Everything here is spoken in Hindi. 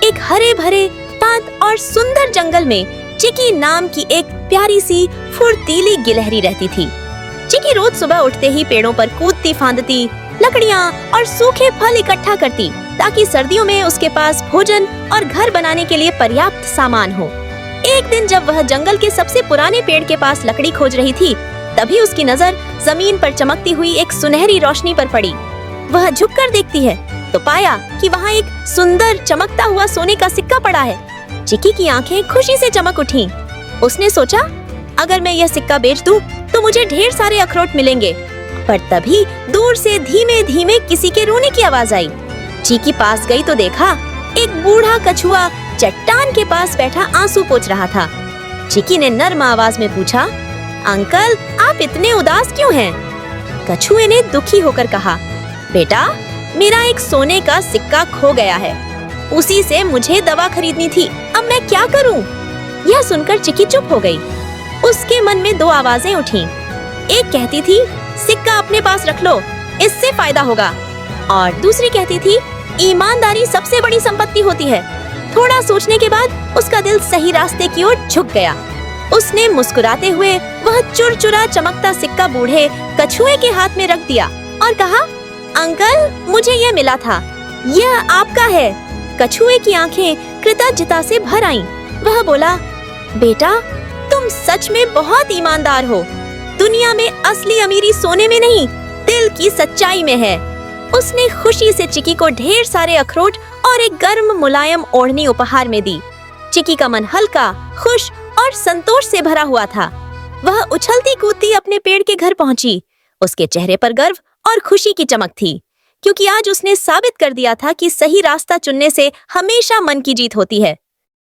एक हरे भरे शांत और सुंदर जंगल में चिकी नाम की एक प्यारी सी फुर्तीली गिलहरी रहती थी। चिकी रोज सुबह उठते ही पेड़ों पर कूदती फांदती लकड़ियाँ और सूखे फल इकट्ठा करती ताकि सर्दियों में उसके पास भोजन और घर बनाने के लिए पर्याप्त सामान हो। एक दिन जब वह जंगल के सबसे पुराने पेड़ के पास लकड़ी खोज रही थी, तभी उसकी नजर जमीन पर चमकती हुई एक सुनहरी रोशनी पर पड़ी। वह झुककर देखती है तो पाया कि वहाँ एक सुंदर चमकता हुआ सोने का सिक्का पड़ा है। चिकी की आंखें खुशी से चमक उठीं। उसने सोचा, अगर मैं यह सिक्का बेच दूं तो मुझे ढेर सारे अखरोट मिलेंगे। पर तभी दूर से धीमे धीमे किसी के रोने की आवाज आई। चिकी पास गई तो देखा एक बूढ़ा कछुआ चट्टान के पास बैठा आंसू पोंछ रहा था। चिकी ने नर्म आवाज में पूछा, अंकल आप इतने उदास क्यों हैं? कछुए ने दुखी होकर कहा, बेटा मेरा एक सोने का सिक्का खो गया है, उसी से मुझे दवा खरीदनी थी, अब मैं क्या करूं? यह सुनकर चिकी चुप हो गई। उसके मन में दो आवाजें उठीं। एक कहती थी, सिक्का अपने पास रख लो, इससे फायदा होगा, और दूसरी कहती थी, ईमानदारी सबसे बड़ी संपत्ति होती है। थोड़ा सोचने के बाद उसका दिल सही रास्ते की ओर झुक गया। उसने मुस्कुराते हुए वह चुरचुरा चमकता सिक्का बूढ़े कछुए के हाथ में रख दिया और कहा, अंकल मुझे यह मिला था, यह आपका है। कछुए की आंखें कृतज्ञता से भर आईं। वह बोला, बेटा तुम सच में बहुत ईमानदार हो। दुनिया में असली अमीरी सोने में नहीं, दिल की सच्चाई में है। उसने खुशी से चिकी को ढेर सारे अखरोट और एक गर्म मुलायम ओढ़नी उपहार में दी। चिकी का मन हल्का, खुश और संतोष से भरा हुआ था। वह उछलती कूदती अपने पेड़ के घर पहुंची। उसके चेहरे पर गर्व और खुशी की चमक थी, क्योंकि आज उसने साबित कर दिया था कि सही रास्ता चुनने से हमेशा मन की जीत होती है।